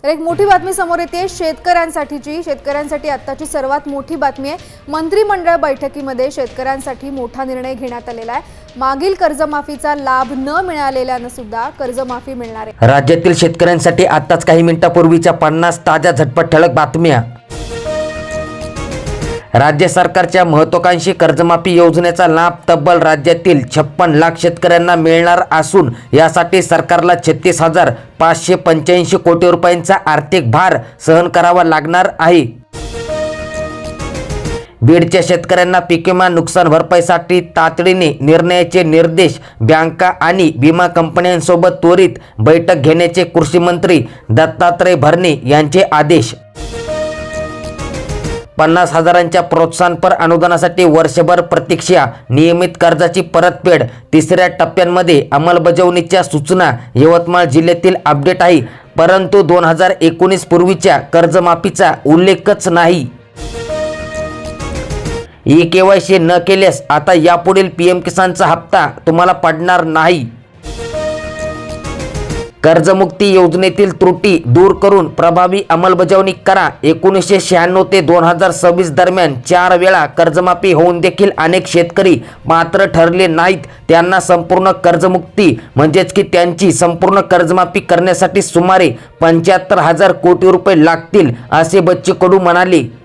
तर एक मोठी बातमी समोर येते शेतकऱ्यांसाठी आत्ताची सर्वात मोठी बातमी आहे। मंत्रिमंडळ बैठकीमध्ये शेतकऱ्यांसाठी मोठा निर्णय घेण्यात आलेला आहे। मागील कर्जमाफीचा लाभ न मिळालेल्यांना सुद्धा कर्जमाफी मिळणार आहे। राज्यातील शेतकऱ्यांसाठी आत्ताच काही मिनिटांपूर्वीच्या 50 ताज्या झटपट ठळक बातम्या। राज्य सरकारच्या महत्त्वाकांक्षी कर्जमाफी योजनेचा लाभ तब्बल राज्यातील 56 लाख शेतकऱ्यांना मिळणार असून यासाठी सरकारला 36,585 कोटी रुपयांचा आर्थिक भार सहन करावा लागणार आहे। बीडच्या शेतकऱ्यांना पीक विमा नुकसान भरपाईसाठी तातडीने निर्णयाचे निर्देश। बँका आणि विमा कंपन्यांसोबत त्वरित बैठक घेण्याचे कृषी मंत्री दत्तात्रय भरणे यांचे आदेश। 50,000च्या प्रोत्साहनपर अनुदानासाठी वर्षभर प्रतीक्षा। नियमित कर्जाची परतफेड तिसऱ्या टप्प्यांमध्ये अंमलबजावणीच्या सूचना। यवतमाळ जिल्ह्यातील अपडेट आहे, परंतु 2019 पूर्वीच्या कर्जमाफीचा उल्लेखच नाही। ई-केवायसी न केल्यास आता यापुढील पीएम किसानचा हप्ता तुम्हाला पडणार नाही। कर्जमुक्ती योजनेतील त्रुटी दूर करून प्रभावी अंमलबजावणी करा। 1996 ते 2026 दरम्यान 4 वेळा कर्जमाफी होऊन देखील अनेक शेतकरी पात्र ठरले नाहीत। त्यांना संपूर्ण कर्जमुक्ती म्हणजेच की त्यांची संपूर्ण कर्जमाफी करण्यासाठी सुमारे 75,000 कोटी रुपये लागतील, असे बच्चू कडू म्हणाले।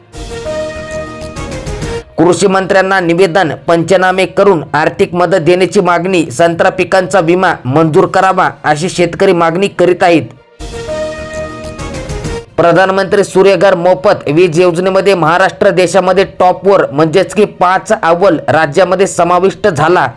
कृषी मंत्र्यांना निवेदन, पंचनामे करून आर्थिक मदत देण्याची मागणी। संत्रा पिकांचा विमा मंजूर करावा अशी शेतकरी मागणी करीत आहेत। प्रधानमंत्री सूर्यघर मोफत वीज योजनेमध्ये महाराष्ट्र देशामध्ये टॉपवर म्हणजेच की 5 अव्वल राज्यामध्ये समाविष्ट झाला।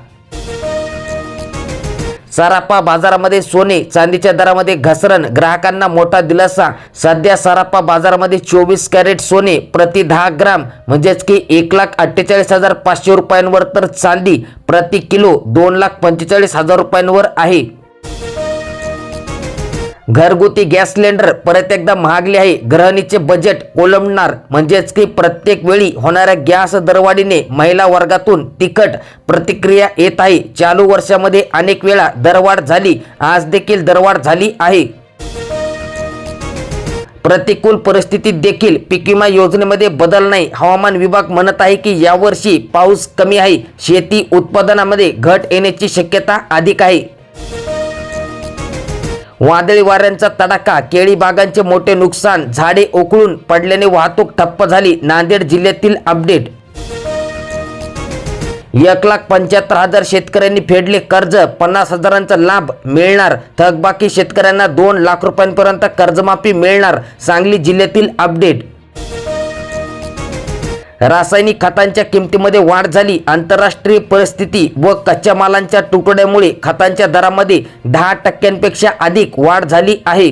सराफा बाजारामध्ये सोने चांदीच्या दरामध्ये घसरण, ग्राहकांना मोठा दिलासा। सध्या सराफा बाजारामध्ये 24 कॅरेट सोने प्रति 10 ग्राम म्हणजेच की 1,48,500 रुपयांवर, तर चांदी प्रति किलो 2,45,000 रुपयांवर आहे। घरगुती गॅस सिलेंडर परत एकदा महागले आहे। गृहिणीचे बजेट कोलमडणार म्हणजेच की प्रत्येक वेळी होणाऱ्या गॅस दरवाढीने महिला वर्गातून तिखट प्रतिक्रिया येत आहे। चालू वर्षामध्ये अनेक वेळा दरवाढ झाली, आज देखील दरवाढ झाली आहे। प्रतिकूल परिस्थितीत देखील पीक विमा योजनेमध्ये बदल नाही। हवामान विभाग म्हणत आहे की यावर्षी पाऊस कमी आहे, शेती उत्पादनामध्ये घट येण्याची शक्यता अधिक आहे। वादळी वाऱ्यांचा तडाखा, केळी बागांचे मोठे नुकसान, झाडे उकळून पडल्याने वाहतूक ठप्प झाली। नांदेड जिल्ह्यातील अपडेट। 1,75,000 शेतकऱ्यांनी फेडले कर्ज, 50,000चा लाभ मिळणार। थकबाकी शेतकऱ्यांना 2 लाख रुपयांपर्यंत कर्जमाफी मिळणार। सांगली जिल्ह्यातील अपडेट। रासायनिक खतांच्या किमतीमध्ये वाढ झाली। आंतरराष्ट्रीय परिस्थिती व कच्च्या मालांच्या तुटवड्यामुळे खतांच्या दरामध्ये 10% अधिक वाढ झाली आहे।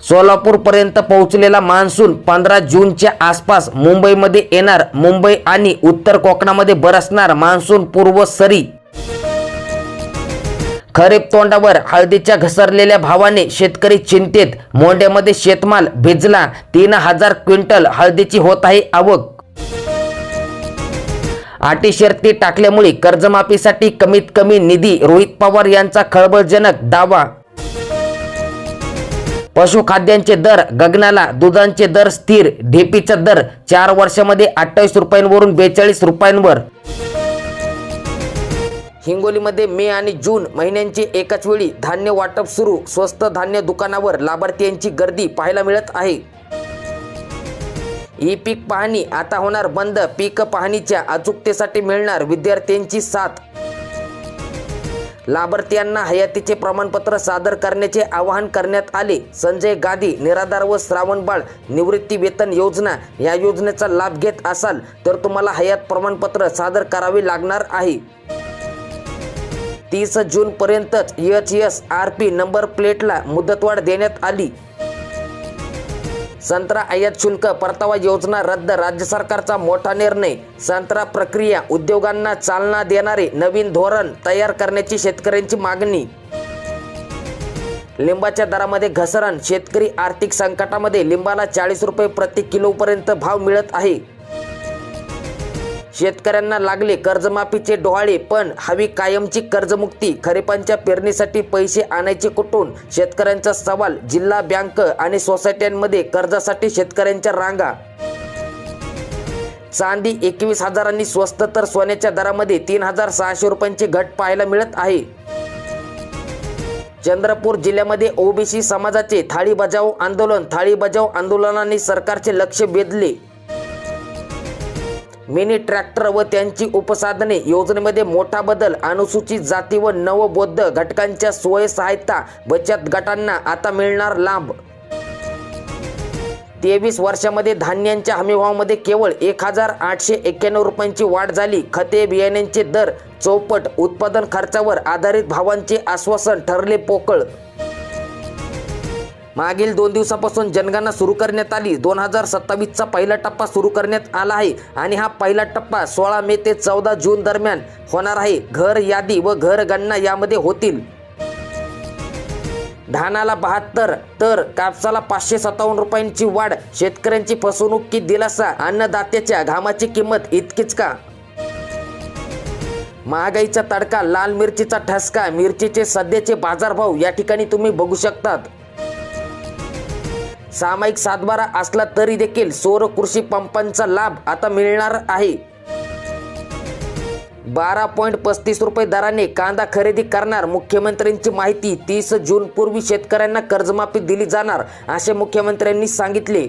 सोलापूर पर्यंत पोहोचलेला मान्सून 15 जूनच्या आसपास मुंबईमध्ये येणार। मुंबई आणि उत्तर कोकणामध्ये बरसणार मान्सून पूर्व सरी। खरीप तोंडावर, हळदीच्या घसरलेल्या भावाने शेतकरी चिंतेत। मोंड्यामध्ये शेतमाल भिजला, 3,000 क्विंटल हळदीची होत आहे आवक। अटी शर्ती टाकल्यामुळे कर्जमाफीसाठी कमीत कमी निधी, रोहित पवार यांचा खळबळजनक दावा। पशुखाद्यांचे दर गगनाला, दुधांचे दर स्थिर। ढेपीचा दर 4 वर्षामध्ये 28 रुपयांवरून 42 रुपयांवर। हिंगोलीमध्ये मे आणि जून महिन्यांची एकाच वेळी धान्य वाटप सुरू। स्वस्त धान्य दुकानावर लाभार्थ्यांची गर्दी पाहायला मिळत आहे। ई पीक पाहणी आता होणार बंद। पीक पाहणीच्या अचूकतेसाठी मिळणार विद्यार्थ्यांची साथ। लाभार्थ्यांना हयातीचे प्रमाणपत्र सादर करण्याचे आवाहन करण्यात आले। संजय गादी निराधार व श्रावणबाळ निवृत्ती वेतन योजना या योजनेचा लाभ घेत असाल तर तुम्हाला हयात प्रमाणपत्र सादर करावे लागणार आहे। 30 जून पर्यंतच HSRP नंबर प्लेटला मुदतवाढ देण्यात आली। संत्रा आयात शुल्क परतावा योजना रद्द, राज्य सरकारचा मोठा निर्णय। संत्रा प्रक्रिया उद्योगांना चालना देणारे नवीन धोरण तयार करण्याची शेतकऱ्यांची मागणी। लिंबाच्या दरामध्ये घसरण, शेतकरी आर्थिक संकटामध्ये। लिंबाला 40 रुपये प्रति किलो पर्यंत भाव मिळत आहे। शेतकऱ्यांना लागले कर्जमाफीचे डोहाळे, पण हवी कायमची कर्जमुक्ती. खरीपांच्या पेरणीसाठी पैसे आणायचे कुठून? शेतकऱ्यांचा सवाल. जिल्हा बँक आणि सोसायट्यांमध्ये कर्जासाठी शेतकऱ्यांच्या रांगा. चांदी 21,000 स्वस्त, तर सोन्याच्या दरामध्ये 3,600 रुपयांची घट पाहायला मिळत आहे. चंद्रपूर जिल्ह्यामध्ये ओबीसी समाजाचे थाळी बजाव आंदोलन. थाळी बजाव आंदोलनाने सरकारचे लक्ष वेधले. मिनी ट्रॅक्टर व त्यांची उपसाधने योजनेमध्ये मोठा बदल. अनुसूचित जाती व नवबौद्ध घटकांच्या स्वयंसहायता बचत गटांना आता मिळणार लाभ. 23 वर्षामध्ये धान्यांच्या हमीभावामध्ये केवळ 1,891 रुपयांची वाढ झाली. खते बियाण्यांचे दर चौपट. उत्पादन खर्चावर आधारित भावांचे आश्वासन ठरले पोकळ. मागील 2 दिवसापासून जनगणना सुरू करण्यात आली. 2027चा पहिला टप्पा सुरू करण्यात आला आहे आणि हा पहिला टप्पा 16 मे ते 14 जून दरम्यान होणार आहे. घर यादी व घर गणना यामध्ये होतील. धानाला 72 तर कापसाला 557 रुपयांची वाढ. शेतकऱ्यांची फसवणूक की दिलासा? अन्नदात्याच्या घामाची किंमत इतकीच का? महागाईचा तडका, लाल मिरचीचा ठसका. मिरचीचे सध्याचे बाजारभाव या ठिकाणी तुम्ही बघू शकतात. सामायिक सातबारा असला तरी देखील सौर कृषी पंपांचा लाभ आता मिळणार आहे. 12.35 रुपये दराने कांदा खरेदी करणार. मुख्यमंत्र्यांची माहिती. 30 जून पूर्वी शेतकऱ्यांना कर्जमाफी दिली जाणार असे मुख्यमंत्र्यांनी सांगितले.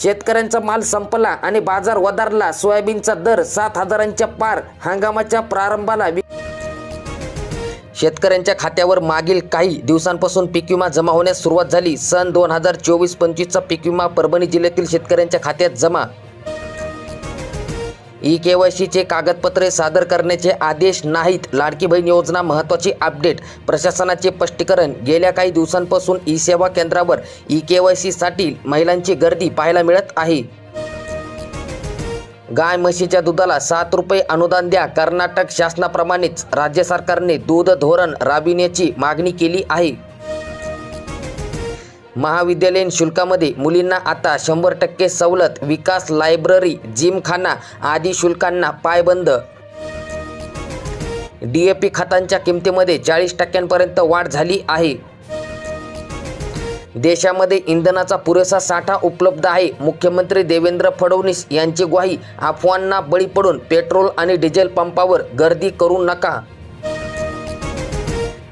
शेतकऱ्यांचा माल संपला आणि बाजार वधारला. सोयाबीनचा दर 7,000च्या पार. हंगामाच्या प्रारंभाला शेतकऱ्यांच्या खात्यावर मागील काही दिवसांपासून पीक विमा जमा होण्यास सुरुवात झाली. सन 2024-25चा पीक विमा परभणी जिल्ह्यातील शेतकऱ्यांच्या खात्यात जमा. ई-केवायसीचे कागदपत्रे सादर करण्याचे आदेश नाहीत. लाडकी बहीण योजना महत्त्वाची अपडेट. प्रशासनाचे स्पष्टीकरण. गेल्या काही दिवसांपासून ई-सेवा केंद्रावर ई-केवायसीसाठी महिलांची गर्दी पाहायला मिळत आहे. गाय म्हशीच्या दुधाला 7 रुपये अनुदान द्या. कर्नाटक शासनाप्रमाणेच राज्य सरकारने दूध धोरण राबविण्याची मागणी केली आहे. महाविद्यालयीन शुल्कामध्ये मुलींना आता 100% सवलत. विकास लायब्ररी, जिमखाना आदी शुल्कांना पायबंद. DAP खतांच्या किमतीमध्ये 40% वाढ झाली आहे. देशामध्ये इंधनाचा पुरेसा साठा उपलब्ध आहे. मुख्यमंत्री देवेंद्र फडणवीस यांची ग्वाही. अफवांना बळी पडून पेट्रोल आणि डिझेल पंपावर गर्दी करू नका.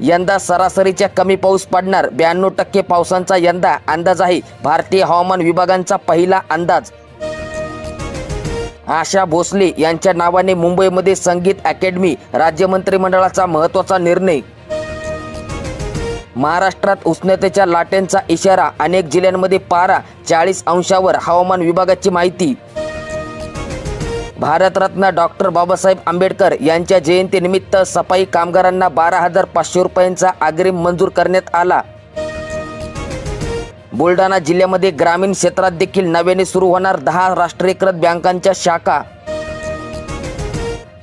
यंदा सरासरीच्या कमी पाऊस पडणार. 92% पावसाचा यंदा अंदाज आहे. भारतीय हवामान विभागाचा पहिला अंदाज. आशा भोसले यांच्या नावाने मुंबईमध्ये संगीत अकॅडमी. राज्य मंत्रिमंडळाचा महत्त्वाचा निर्णय. महाराष्ट्रात उष्णतेच्या लाटेंचा इशारा. अनेक जिल्ह्यांमध्ये पारा 40 अंशावर. हवामान विभागाची माहिती. भारतरत्न डॉक्टर बाबासाहेब आंबेडकर यांच्या जयंतीनिमित्त सफाई कामगारांना 12,500 रुपयांचा अग्रिम मंजूर करण्यात आला. बुलढाणा जिल्ह्यामध्ये ग्रामीण क्षेत्रात देखील नव्याने सुरू होणार 10 राष्ट्रीयकृत बँकांच्या शाखा.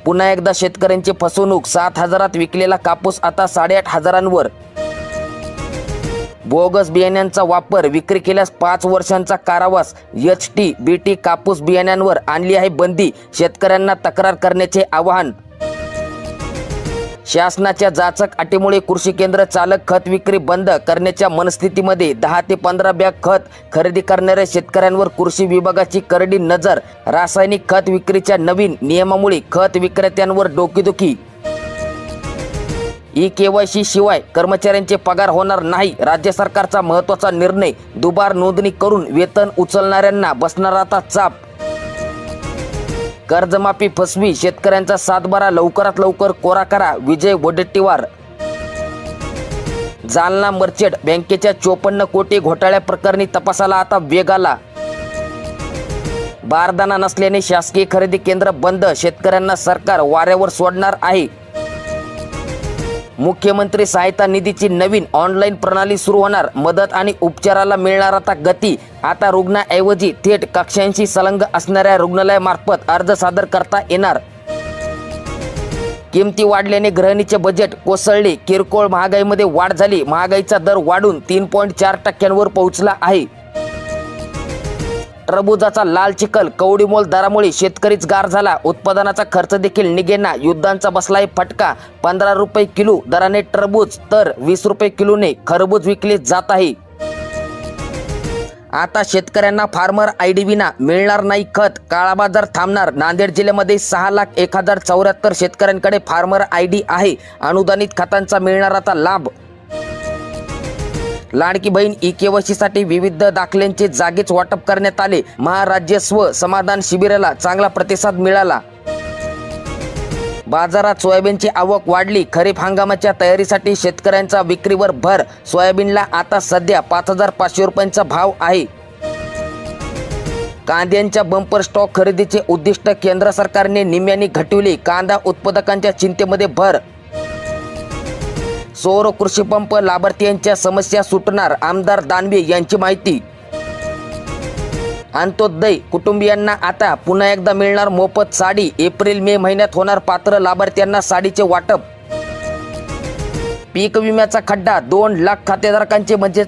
पुन्हा एकदा शेतकऱ्यांची फसवणूक. 7,000त विकलेला कापूस आता 8,500वर. बोगस बियाण्यांचा वापर. विक्री केल्यास 5 वर्षांचा कारावास. HT BT कापूस बियाण्यांवर आणली आहे बंदी. शेतकऱ्यांना तक्रार करण्याचे आवाहन. शासनाच्या जाचक अटीमुळे कृषी केंद्र चालक खत विक्री बंद करण्याच्या मनस्थितीमध्ये. 10 ते 15 बॅग खत खरेदी करणाऱ्या शेतकऱ्यांवर कृषी विभागाची करडी नजर. रासायनिक खत विक्रीच्या नवीन नियमामुळे खत विक्रेत्यांवर डोकेदुखी. ई-केवायसी शिवाय कर्मचाऱ्यांचे पगार होणार नाही. राज्य सरकारचा महत्त्वाचा निर्णय. दुबार नोंदणी करून वेतन उचलणाऱ्यांना बसणार आता चाप. कर्जमाफी फसवी. शेतकऱ्यांचा सातबारा लवकरात लवकर कोरा करा. विजय वडेट्टीवार. जालना मर्चंट बँकेच्या 54 कोटी घोटाळ्या प्रकरणी तपासाला आता वेग आला. बारदाना नसल्याने शासकीय खरेदी केंद्र बंद. शेतकऱ्यांना सरकार वाऱ्यावर सोडणार आहे. मुख्यमंत्री सहायता निधीची नवीन ऑनलाईन प्रणाली सुरू होणार. मदत आणि उपचाराला मिळणार आता गती. आता रुग्णाऐवजी थेट कक्षांशी संलग्न असणाऱ्या रुग्णालयामार्फत अर्ज सादर करता येणार. किमती वाढल्याने गृहिणीचे बजेट कोसळले. किरकोळ महागाईमध्ये वाढ झाली. महागाईचा दर वाढून 3.4% पोहोचला आहे. टरबुजाचा लाल चिखल कवडीमोल दरामुळे शेतकरीच गार झाला. उत्पादनाचा खर्च देखील निघेना. युद्धांचा बसलाय फटका. 15 रुपये किलो दराने टरबूज तर 20 रुपये किलोने खरबूज विकले जात आहे. आता शेतकऱ्यांना फार्मर आयडी विना मिळणार नाही खत. काळा बाजार थांबणार. नांदेड जिल्ह्यामध्ये 6,01,074 शेतकऱ्यांकडे फार्मर आयडी आहे. अनुदानित खतांचा मिळणार आता लाभ. लाडकी बहीण ई-केवायसी साठी विविध दाखल्यांचे जागीच वाटप करण्यात आले. महाराज्य स्व समाधान शिबिराला चांगला प्रतिसाद मिळाला. बाजारात सोयाबीनची आवक वाढली. खरीप हंगामाच्या तयारीसाठी शेतकऱ्यांचा विक्रीवर भर. सोयाबीनला आता सध्या 5,500 रुपयांचा भाव आहे. कांद्यांच्या बंपर स्टॉक खरेदीचे उद्दिष्ट केंद्र सरकारने निम्म्याने घटविले. कांदा उत्पादकांच्या चिंतेमध्ये भर. सौर कृषी पंप लाभार्थ्यांच्या समस्या सुटणार. आमदार दानवे यांची माहिती. अंत्योदय कुटुंबियांना आता पुन्हा एकदा मिळणार मोफत साडी. एप्रिल मे महिन्यात होणार पात्र लाभार्थ्यांना साडीचे वाटप. पीक विम्याचा खड्डा. 2 लाख खातेधारकांचे म्हणजेच